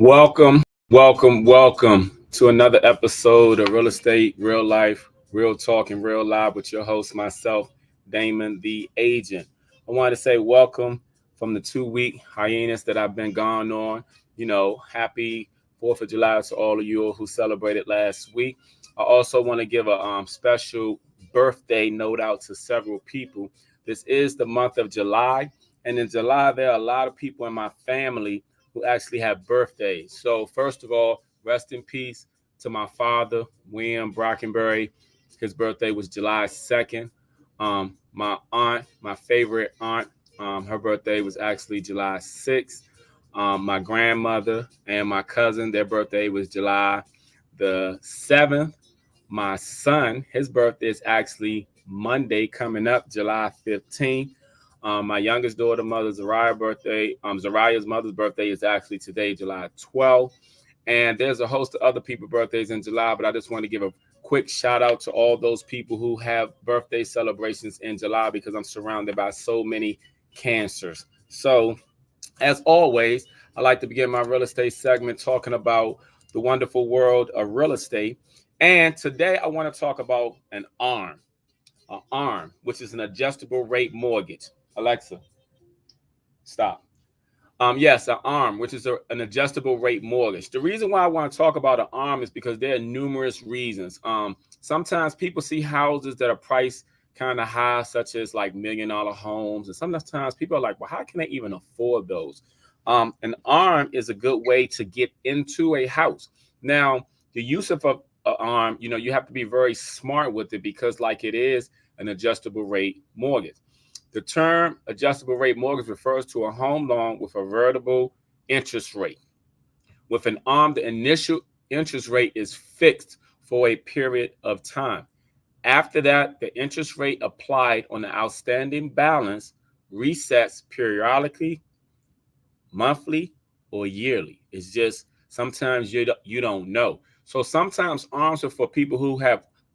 Welcome, welcome to another episode of Real Estate, Real Life, Real Talk, and Real Live with your host, myself, Damon the Agent. I want to say welcome from the 2 week hiatus that I've been gone on. Happy 4th of July to all of you who celebrated last week. I also want to give a special birthday note out to several people. This is the month of July, and in July, there are a lot of people in my family who actually have birthdays. So first of all, rest in peace to my father, William Brockenberry. His birthday was July 2nd. My aunt, my favorite aunt, her birthday was actually July 6th. My grandmother and my cousin, their birthday was July the 7th. My son, his birthday is actually Monday coming up, July 15th. My youngest daughter, Zariah's mother's birthday is actually today, July 12th. And there's a host of other people's birthdays in July, but I just want to give a quick shout out to all those people who have birthday celebrations in July because I'm surrounded by so many cancers. So, as always, I like to begin my real estate segment talking about the wonderful world of real estate. And today I want to talk about an ARM, which is an adjustable rate mortgage. Alexa, stop. Yes, an ARM, which is an adjustable rate mortgage. The reason why I want to talk about an ARM is because there are numerous reasons. Sometimes people see houses that are priced kind of high, such as like $1 million homes. And sometimes people are like, well, how can they even afford those? An ARM is a good way to get into a house. Now, the use of an ARM, you have to be very smart with it because like it is an adjustable rate mortgage. The term adjustable rate mortgage refers to a home loan with a variable interest rate. With an ARM, the initial interest rate is fixed for a period of time. After that, the interest rate applied on the outstanding balance resets periodically, monthly, or yearly. It's just sometimes you don't know. So sometimes ARMs are for people who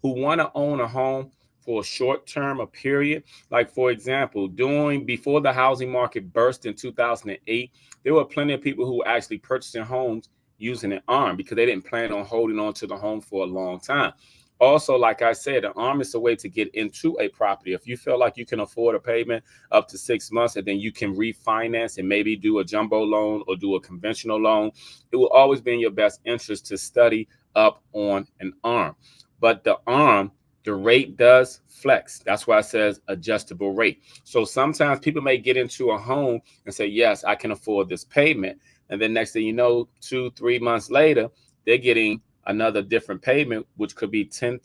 want to own a home for a short term, a period. Like for example, before the housing market burst in 2008, there were plenty of people who were actually purchasing homes using an ARM because they didn't plan on holding on to the home for a long time. Also, like I said, an ARM is a way to get into a property. If you feel like you can afford a payment up to 6 months and then you can refinance and maybe do a jumbo loan or do a conventional loan, it will always be in your best interest to study up on an ARM. But the ARM, the rate does flex. That's why it says adjustable rate. So sometimes people may get into a home and say, yes, I can afford this payment. And then next thing you know, 2-3 months later, they're getting another different payment, which could be 2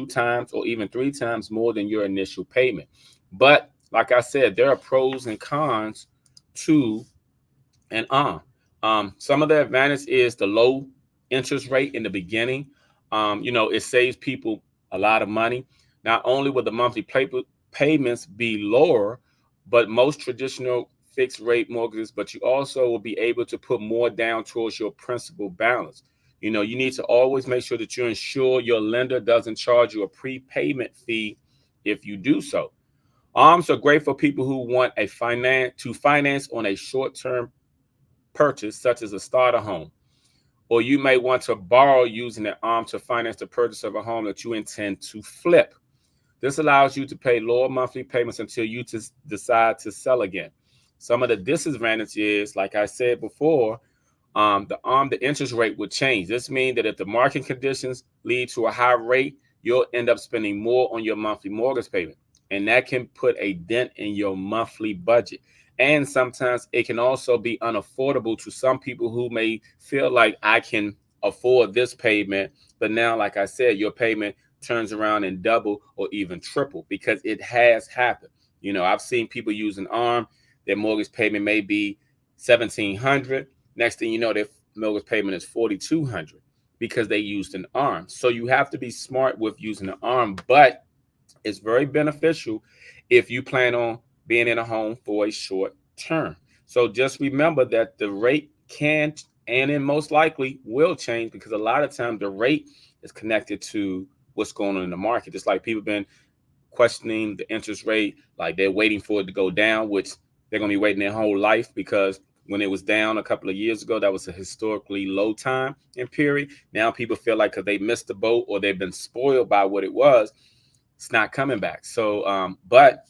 times or even 3 times more than your initial payment. But like I said, there are pros and cons to an ARM. Some of the advantage is the low interest rate in the beginning. It saves people a lot of money. Not only will the monthly payments be lower, but most traditional fixed rate mortgages, but you also will be able to put more down towards your principal balance. You need to always make sure that you ensure your lender doesn't charge you a prepayment fee if you do so. ARMs are great for people who want to finance on a short-term purchase, such as a starter home. Or you may want to borrow using an ARM to finance the purchase of a home that you intend to flip. This allows you to pay lower monthly payments until you decide to sell again. Some of the disadvantages, like I said before, the interest rate would change. This means that if the market conditions lead to a high rate, you'll end up spending more on your monthly mortgage payment. And that can put a dent in your monthly budget. And sometimes it can also be unaffordable to some people who may feel like I can afford this payment. But now, like I said, your payment turns around and double or even triple because it has happened. I've seen people use an ARM. Their mortgage payment may be $1,700. Next thing you know, their mortgage payment is $4,200 because they used an ARM. So you have to be smart with using an ARM, but it's very beneficial if you plan on being in a home for a short term. So just remember that the rate can and then most likely will change because a lot of times the rate is connected to what's going on in the market. It's like people have been questioning the interest rate, like they're waiting for it to go down, which they're going to be waiting their whole life because when it was down a couple of years ago. That was a historically low time and period. Now people feel like because they missed the boat or they've been spoiled by what it was, it's not coming back. So, but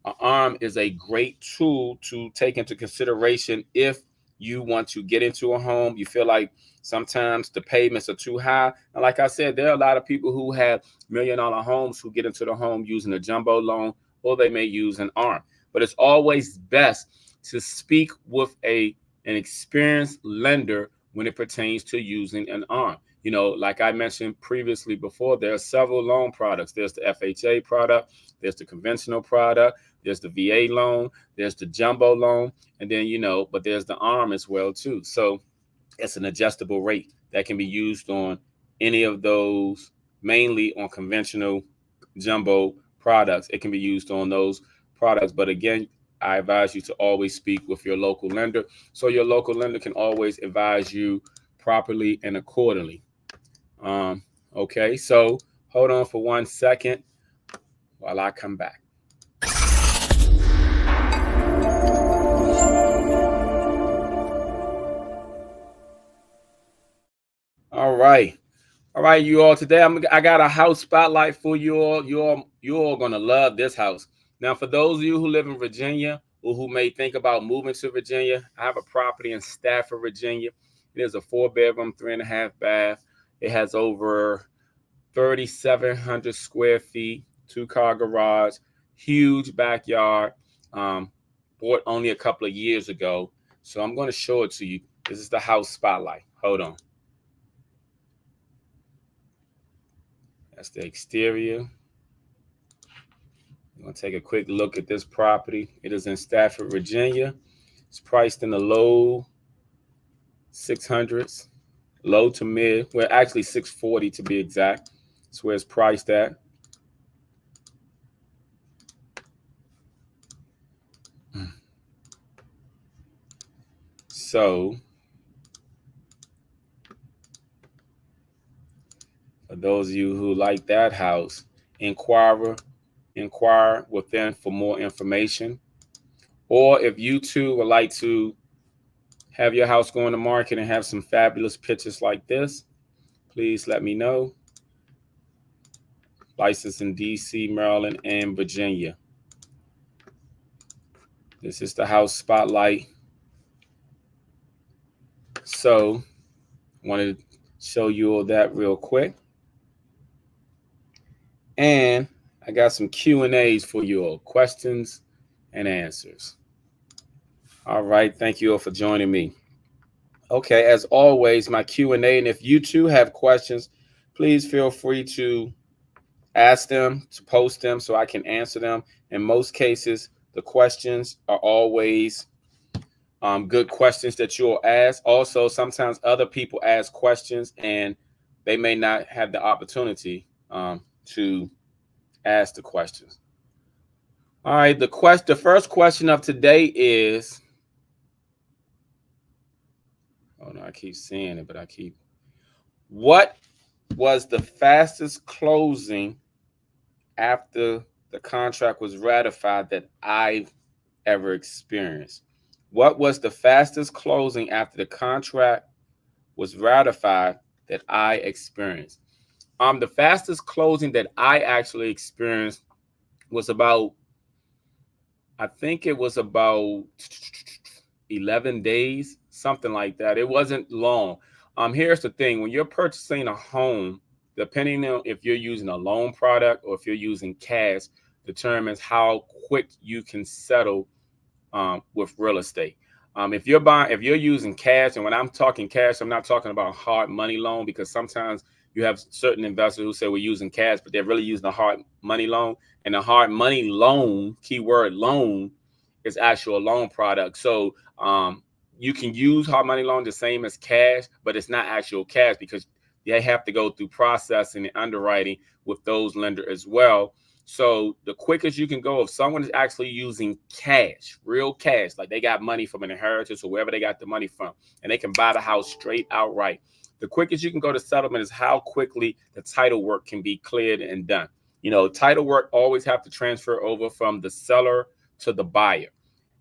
A.R.M is a great tool to take into consideration if you want to get into a home. You feel like sometimes the payments are too high. And like I said, there are a lot of people who have $1 million homes who get into the home using a jumbo loan, or they may use an A.R.M. But it's always best to speak with an experienced lender when it pertains to using an A.R.M. You know, like I mentioned previously before, there are several loan products. There's the FHA product, there's the conventional product, there's the VA loan, there's the jumbo loan, and then, but there's the A.R.M as well too. So it's an adjustable rate that can be used on any of those, mainly on conventional jumbo products. It can be used on those products. But again, I advise you to always speak with your local lender so your local lender can always advise you properly and accordingly. Okay, so hold on for 1 second while I come back. All right, you all. Today I got a house spotlight for you all. You're all gonna love this house. Now, for those of you who live in Virginia or who may think about moving to Virginia, I have a property in Stafford, Virginia. It is a 4-bedroom, 3.5 bath. It has over 3,700 square feet, 2-car garage, huge backyard. Bought only a couple of years ago, so I'm going to show it to you. This is the house spotlight. Hold on. That's the exterior. I'm going to take a quick look at this property. It is in Stafford, Virginia. It's priced in the low 600s, low to mid. Well, actually 640 to be exact. That's where it's priced at. So, for those of you who like that house, inquire with them for more information. Or if you too would like to have your house go on the market and have some fabulous pictures like this, please let me know. Licensed in DC, Maryland, and Virginia. This is the house spotlight. So I wanted to show you all that real quick. And I got some Q&As for you all, questions and answers. All right, thank you all for joining me. Okay, as always, my Q&A, and if you too have questions, please feel free to ask them, to post them so I can answer them. In most cases, the questions are always good questions that you'll ask. Also, sometimes other people ask questions and they may not have the opportunity to ask the questions. All right, the first question of today is, oh no, I keep seeing it, but what was the fastest closing after the contract was ratified that I've ever experienced? What was the fastest closing after the contract was ratified that I experienced? The fastest closing that I actually experienced was about, I think it was about 11 days, something like that. It wasn't long. Here's the thing. When you're purchasing a home, depending on if you're using a loan product or if you're using cash, determines how quick you can settle with real estate. If you're using cash, and when I'm talking cash, I'm not talking about hard money loan, because sometimes you have certain investors who say we're using cash, but they're really using a hard money loan. And a hard money loan, keyword loan, is actual loan product. So you can use hard money loan the same as cash, but it's not actual cash because they have to go through processing and underwriting with those lenders as well. So the quickest you can go, if someone is actually using cash, real cash, like they got money from an inheritance or wherever they got the money from, and they can buy the house straight outright, the quickest you can go to settlement is how quickly the title work can be cleared and done. Title work always have to transfer over from the seller to the buyer.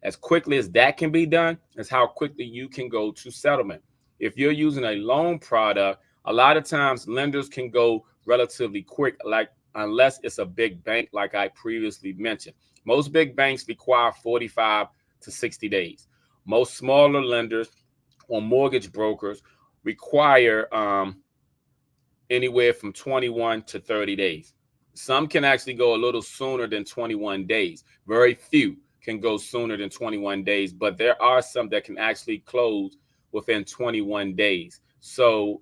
As quickly as that can be done is how quickly you can go to settlement. If you're using a loan product, a lot of times lenders can go relatively quick, like unless it's a big bank, like I previously mentioned. Most big banks require 45 to 60 days. Most smaller lenders or mortgage brokers require anywhere from 21 to 30 days. Some can actually go a little sooner than 21 days. Very few can go sooner than 21 days, but there are some that can actually close within 21 days. So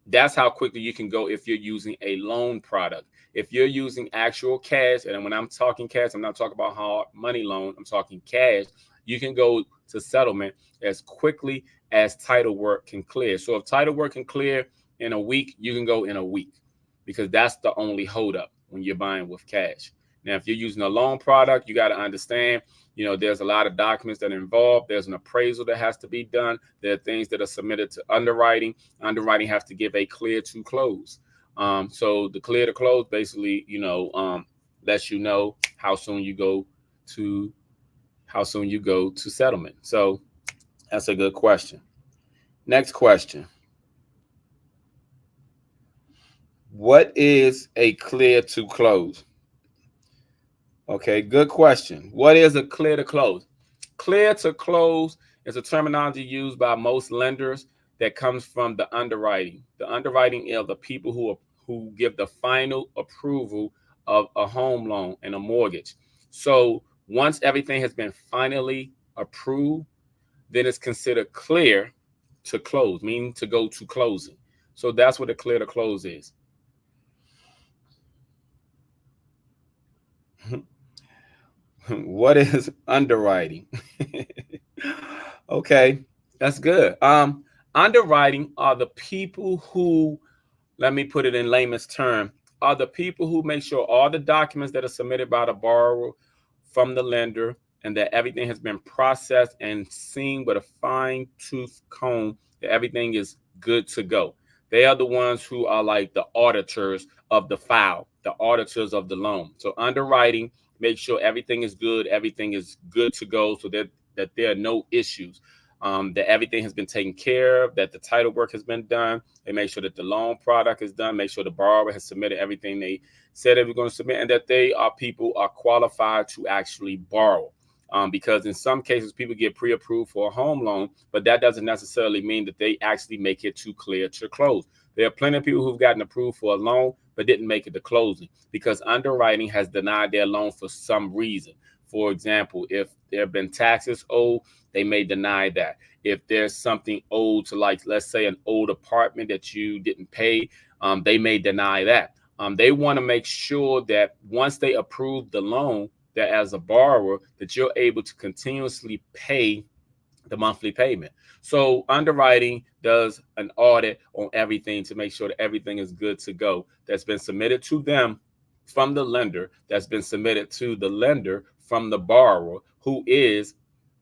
that's how quickly you can go if you're using a loan product. If you're using actual cash, and when I'm talking cash, I'm not talking about hard money loan, I'm talking cash, you can go to settlement as quickly as title work can clear. So if title work can clear in a week, you can go in a week, because that's the only holdup when you're buying with cash. Now, if you're using a loan product, you got to understand, there's a lot of documents that are involved. There's an appraisal that has to be done. There are things that are submitted to underwriting. Underwriting has to give a clear to close. So the clear to close basically, lets you know how soon you go to settlement. So that's a good question. Next question. What is a clear to close? Okay, good question. What is a clear to close? Clear to close is a terminology used by most lenders that comes from the underwriting. The underwriting are the people who give the final approval of a home loan and a mortgage. So once everything has been finally approved, then it's considered clear to close, meaning to go to closing. So that's what a clear to close is. What is underwriting? Okay, that's good. Underwriting are the people who, let me put it in layman's term, are the people who make sure all the documents that are submitted by the borrower from the lender and that everything has been processed and seen with a fine tooth comb, that everything is good to go. They are the ones who are like the auditors of the file, the auditors of the loan. So underwriting makes sure everything is good to go, so that there are no issues. That everything has been taken care of, that the title work has been done. They make sure that the loan product is done, make sure the borrower has submitted everything they said they were going to submit, and that people are qualified to actually borrow. Because in some cases, people get pre-approved for a home loan, but that doesn't necessarily mean that they actually make it too clear to close. There are plenty of people who've gotten approved for a loan, but didn't make it to closing because underwriting has denied their loan for some reason. For example, if there have been taxes owed, they may deny that. If there's something owed to, like, let's say an old apartment that you didn't pay, they may deny that. They want to make sure that once they approve the loan, that as a borrower, that you're able to continuously pay the monthly payment. So underwriting does an audit on everything to make sure that everything is good to go. That's been submitted to them from the lender, that's been submitted to the lender from the borrower, who is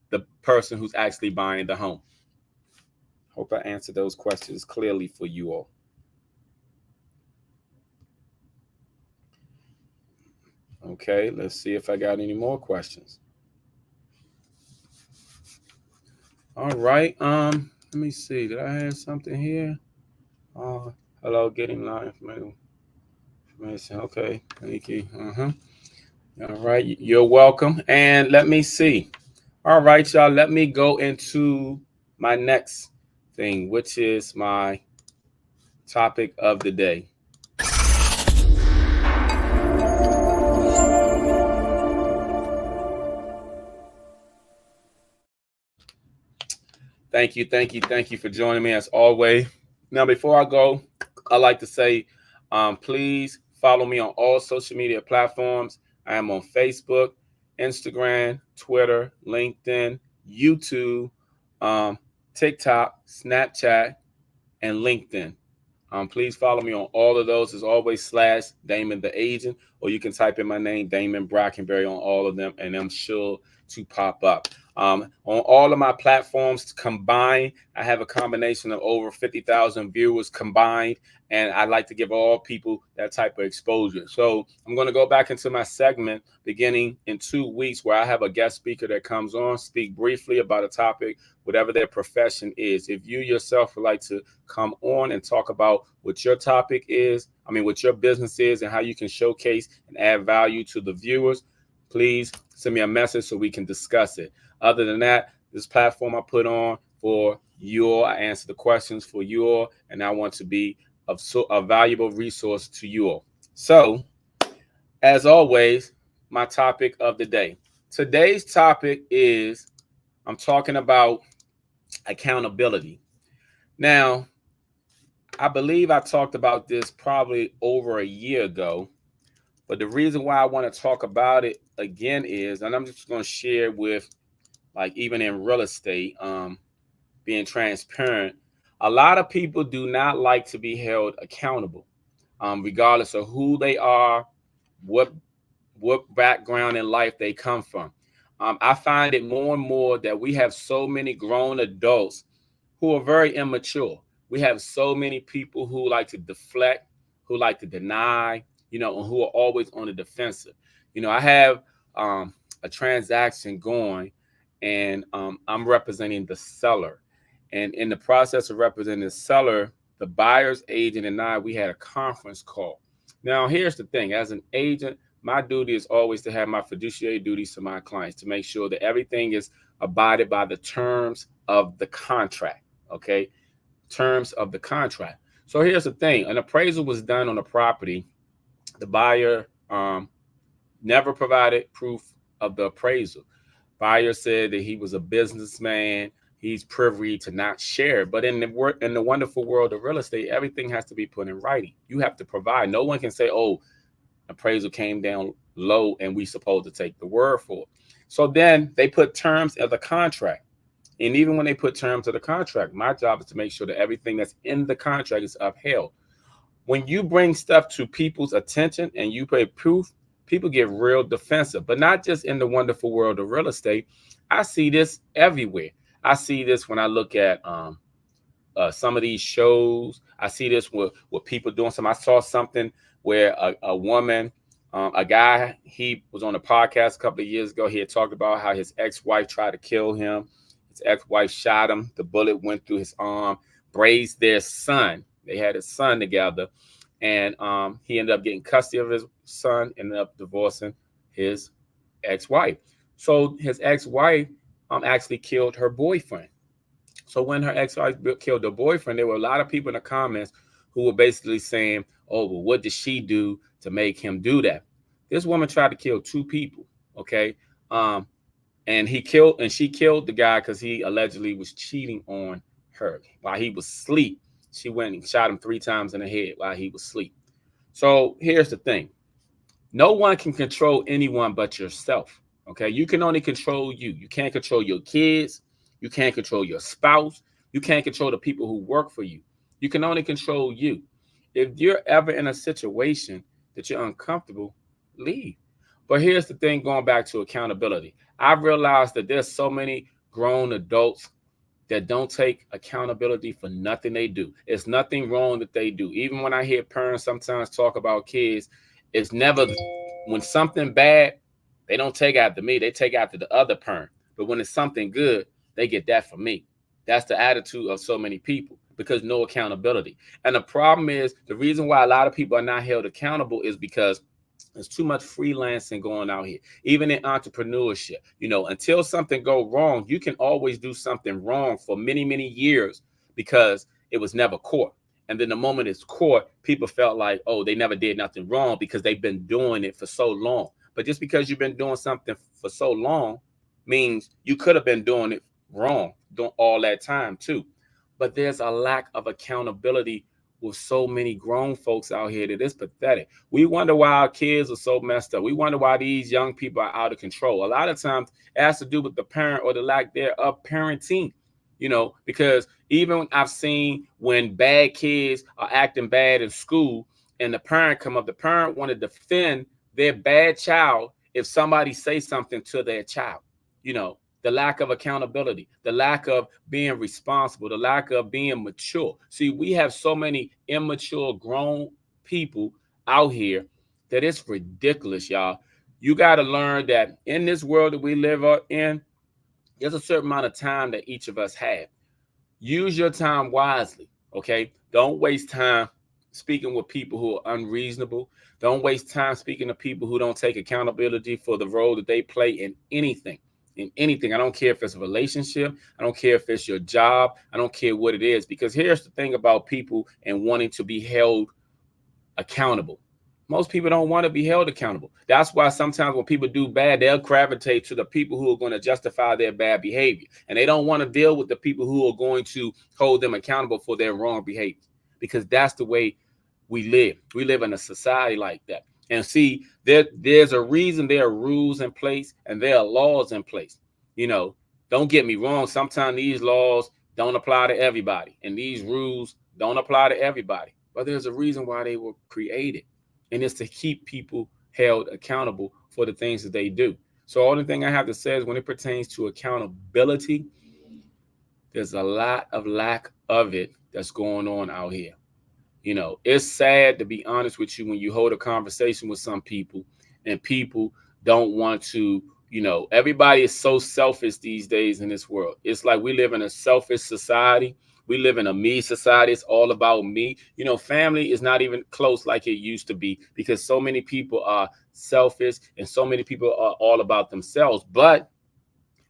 the person who's actually buying the home. Hope I answered those questions clearly for you all. Okay, let's see if I got any more questions. All right. Let me see. Did I have something here? Hello, getting live information. Okay, thank you. All right, you're welcome. And let me see. All right, y'all. Let me go into my next thing, which is my topic of the day. Thank you for joining me as always. Now, before I go, I'd like to say, please follow me on all social media platforms. I am on Facebook, Instagram, Twitter, LinkedIn, YouTube, TikTok, Snapchat, and LinkedIn. Please follow me on all of those. As always, / Damon the Agent, or you can type in my name, Damon Brackenberry, on all of them, and I'm sure to pop up. On all of my platforms combined, I have a combination of over 50,000 viewers combined, and I like to give all people that type of exposure. So I'm going to go back into my segment beginning in 2 weeks, where I have a guest speaker that comes on, speak briefly about a topic, whatever their profession is. If you yourself would like to come on and talk about what your topic is, what your business is, and how you can showcase and add value to the viewers, please send me a message so we can discuss it. Other than that, this platform I put on for you all, I answer the questions for you all, and I want to be a valuable resource to you all. So, as always, my topic of the day. Today's topic is I'm talking about accountability. Now, I believe I talked about this probably over a year ago, but the reason why I want to talk about it again is, and I'm just going to share with, like, even in real estate, being transparent, a lot of people do not like to be held accountable, regardless of who they are, what background in life they come from. I find it more and more that we have so many grown adults who are very immature. We have so many people who like to deflect, who like to deny, and who are always on the defensive. I have a transaction going, and I'm representing the seller. And in the process of representing the seller, the buyer's agent and I, we had a conference call. Now, here's the thing. As an agent, my duty is always to have my fiduciary duties to my clients, to make sure that everything is abided by the terms of the contract. Okay, terms of the contract. So here's the thing: an appraisal was done on a property. The buyer never provided proof of the appraisal. Buyer said that he was a businessman. He's privy to not share. But in the wonderful world of real estate, everything has to be put in writing. You have to provide. No one can say, "Oh, appraisal came down low and we supposed to take the word for it." So then they put terms of the contract. And even when they put terms of the contract, my job is to make sure that everything that's in the contract is upheld. When you bring stuff to people's attention and you pay proof, people get real defensive. But not just in the wonderful world of real estate. I see this everywhere. I see this when I look at some of these shows. I see this with people doing something. I saw something where a woman, a guy, he was on a podcast a couple of years ago. He had talked about how his ex-wife tried to kill him. His ex-wife shot him. The bullet went through his arm, raised their son. They had a son together. And he ended up getting custody of his son, ended up divorcing his ex-wife. So his ex-wife actually killed her boyfriend. So when her ex-wife killed her boyfriend, there were a lot of people in the comments who were basically saying, "Oh, well, what did she do to make him do that?" This woman tried to kill two people, okay? And she killed the guy because he allegedly was cheating on her while he was asleep. She went and shot him 3 times in the head while he was asleep. So here's the thing. No one can control anyone but yourself, okay? You can only control you. You can't control your kids. You can't control your spouse. You can't control the people who work for you. You can only control you. If you're ever in a situation that you're uncomfortable, leave. But here's the thing, going back to accountability. I've realized that there's so many grown adults that don't take accountability for nothing they do. It's nothing wrong that they do. Even when I hear parents sometimes talk about kids, it's never, when something bad, they don't take after me. They take after the other parent. But when it's something good, they get that from me. That's the attitude of so many people, because no accountability. And the problem is, the reason why a lot of people are not held accountable is because there's too much freelancing going out here. Even in entrepreneurship, until something go wrong, you can always do something wrong for many, many years because it was never caught. And then the moment it's caught, people felt like, oh, they never did nothing wrong because they've been doing it for so long. But just because you've been doing something for so long means you could have been doing it wrong doing all that time too. But there's a lack of accountability with so many grown folks out here that it's pathetic. We wonder why our kids are so messed up. We wonder why these young people are out of control. A lot of times it has to do with the parent or the lack thereof parenting, because even I've seen when bad kids are acting bad in school and the parent come up, the parent want to defend their bad child if somebody say something to their child. The lack of accountability, the lack of being responsible, the lack of being mature. See, we have so many immature grown people out here that it's ridiculous, y'all. You got to learn that in this world that we live in, there's a certain amount of time that each of us have. Use your time wisely, okay? Don't waste time speaking with people who are unreasonable. Don't waste time speaking to people who don't take accountability for the role that they play in anything. In anything. I don't care if it's a relationship. I don't care if it's your job. I don't care what it is. Because here's the thing about people and wanting to be held accountable. Most people don't want to be held accountable. That's why sometimes when people do bad, they'll gravitate to the people who are going to justify their bad behavior. And they don't want to deal with the people who are going to hold them accountable for their wrong behavior, because that's the way we live. We live in a society like that. And see, there's a reason there are rules in place and there are laws in place. You know, don't get me wrong. Sometimes these laws don't apply to everybody, and these rules don't apply to everybody. But there's a reason why they were created, and it's to keep people held accountable for the things that they do. So, only thing I have to say is when it pertains to accountability, there's a lot of lack of it that's going on out here. You know, it's sad to be honest with you when you hold a conversation with some people and people don't want to, everybody is so selfish these days in this world. It's like we live in a selfish society. We live in a me society. It's all about me. Family is not even close like it used to be because so many people are selfish and so many people are all about themselves. But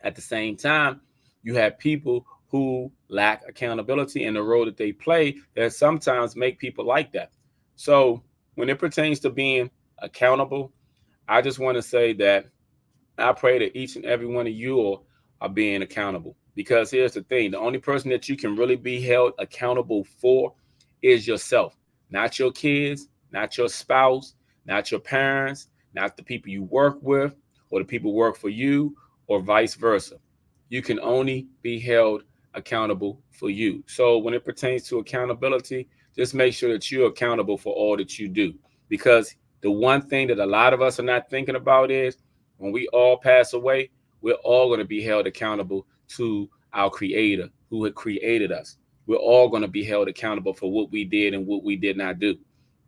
at the same time, you have people who lack accountability in the role that they play that sometimes make people like that. So when it pertains to being accountable, I just want to say that I pray that each and every one of you are being accountable. Because here's the thing, the only person that you can really be held accountable for is yourself, not your kids, not your spouse, not your parents, not the people you work with or the people who work for you or vice versa. You can only be held accountable for you. So when it pertains to accountability, just make sure that you're accountable for all that you do. Because the one thing that a lot of us are not thinking about is when we all pass away, we're all going to be held accountable to our creator who had created us. We're all going to be held accountable for what we did and what we did not do.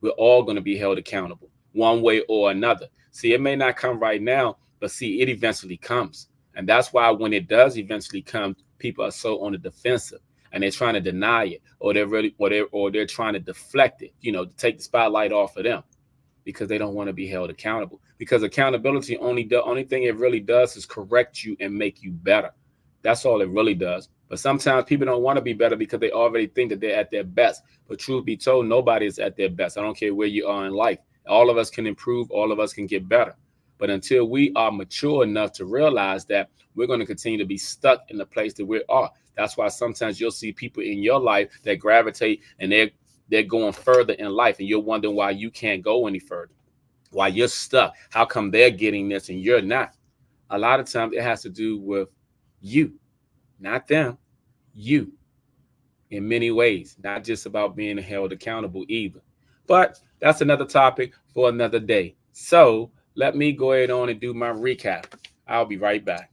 We're all going to be held accountable one way or another. See, it may not come right now, but see, it eventually comes. And that's why when it does eventually come, people are so on the defensive and they're trying to deny it, or they're trying to deflect it, to take the spotlight off of them because they don't want to be held accountable. Because accountability the only thing it really does is correct you and make you better. That's all it really does. But sometimes people don't want to be better because they already think that they're at their best. But truth be told, nobody is at their best. I don't care where you are in life. All of us can improve. All of us can get better. But until we are mature enough to realize that, we're going to continue to be stuck in the place that we are. That's why sometimes you'll see people in your life that gravitate and they're going further in life, and you're wondering why you can't go any further, why you're stuck. How come they're getting this and you're not? A lot of times it has to do with you, not them, you, in many ways, not just about being held accountable either. But that's another topic for another day. So let me go ahead on and do my recap. I'll be right back.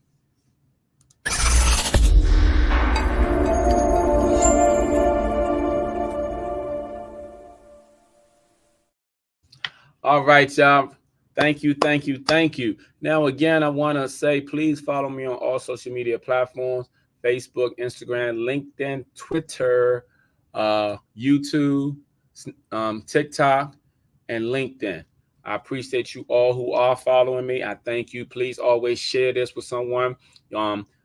All right, y'all. Thank you, thank you, thank you. Now, again, I want to say, please follow me on all social media platforms: Facebook, Instagram, LinkedIn, Twitter, YouTube, TikTok, and LinkedIn. I appreciate you all who are following me. I thank you. Please always share this with someone.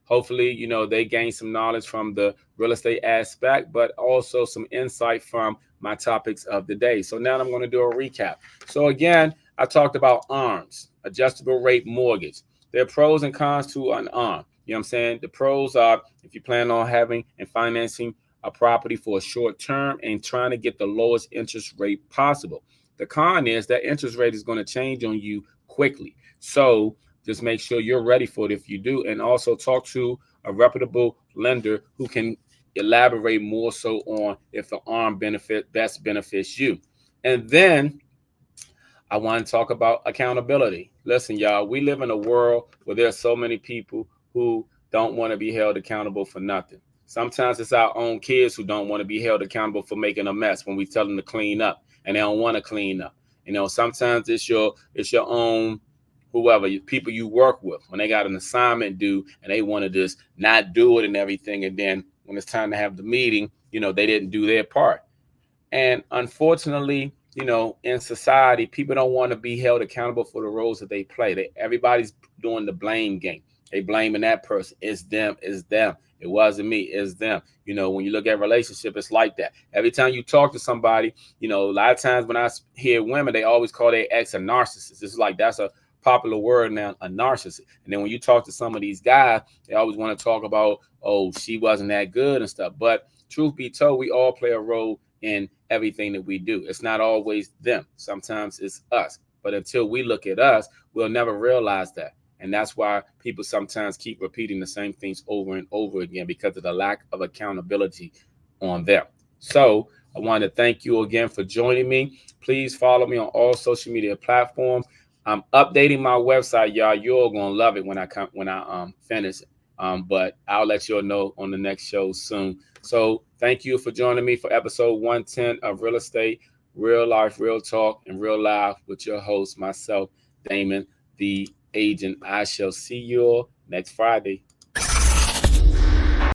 Hopefully, they gain some knowledge from the real estate aspect, but also some insight from my topics of the day. So now I'm going to do a recap. So again, I talked about ARMs, adjustable rate mortgage. There are pros and cons to an ARM. You know what I'm saying? The pros are if you plan on having and financing a property for a short term and trying to get the lowest interest rate possible. The con is that interest rate is going to change on you quickly. So just make sure you're ready for it if you do. And also talk to a reputable lender who can elaborate more so on if the ARM best benefits you. And then I want to talk about accountability. Listen, y'all, we live in a world where there are so many people who don't want to be held accountable for nothing. Sometimes it's our own kids who don't want to be held accountable for making a mess when we tell them to clean up and they don't want to clean up. Sometimes it's your own whoever people you work with when they got an assignment due and they want to just not do it and everything, and then when it's time to have the meeting, they didn't do their part. And unfortunately, in society, people don't want to be held accountable for the roles that they play. Everybody's doing the blame game. They blaming that person. It's them. It's them. It wasn't me. It's them. When you look at relationship, it's like that. Every time you talk to somebody, a lot of times when I hear women, they always call their ex a narcissist. It's like that's a popular word now, a narcissist. And then when you talk to some of these guys, they always want to talk about, oh, she wasn't that good and stuff. But truth be told, we all play a role in everything that we do. It's not always them. Sometimes it's us. But until we look at us, we'll never realize that. And that's why people sometimes keep repeating the same things over and over again, because of the lack of accountability on them. So I want to thank you again for joining me. Please follow me on all social media platforms. I'm updating my website, y'all. You're gonna love it when I finish it. But I'll let you all know on the next show soon. So thank you for joining me for episode 110 of Real Estate, Real Life, Real Talk, and Real Life with your host, myself, Damon, the agent. I shall see you all next Friday.